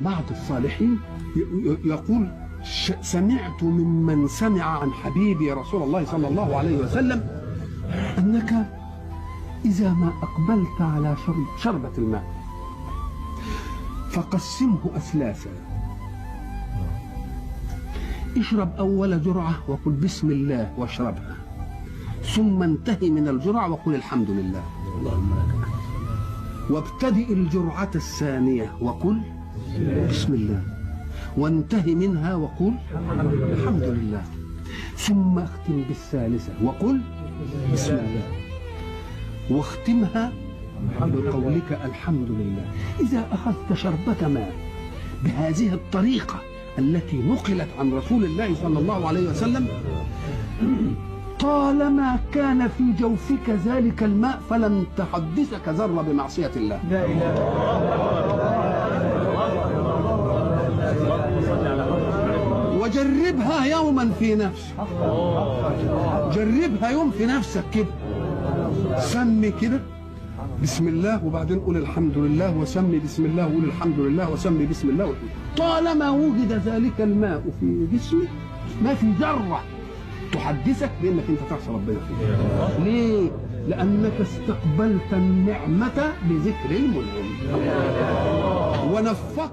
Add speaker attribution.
Speaker 1: بعض الصالحين يقول سمعت ممن سمع عن حبيبي رسول الله صلى الله عليه وسلم أنك إذا ما أقبلت على شربة الماء فقسمه أثلاثا، اشرب أول جرعة وقل بسم الله واشربها، ثم انتهي من الجرعة وقل الحمد لله، وابتدئ الجرعة الثانية وقل بسم الله، وانتهي منها وقل الحمد لله، ثم اختم بالثالثة وقل بسم الله، واختمها بقولك الحمد لله. إذا أخذت شربة ماء بهذه الطريقة التي نقلت عن رسول الله صلى الله عليه وسلم، طالما كان في جوفك ذلك الماء فلن تحدثك ذرة بمعصية الله. لا إله وجربها يوما في نفسك، جربها يوم في نفسك كده، سمي كده بسم الله وبعدين قول الحمد لله، وسمي بسم الله وقول الحمد لله، وسمي بسم الله وقول. طالما وجد ذلك الماء في جسمك ما في ذرة تحدثك بانك انت تعصي ربنا فيه. ليه؟ لانك استقبلت النعمة بذكر المنعم ونفضت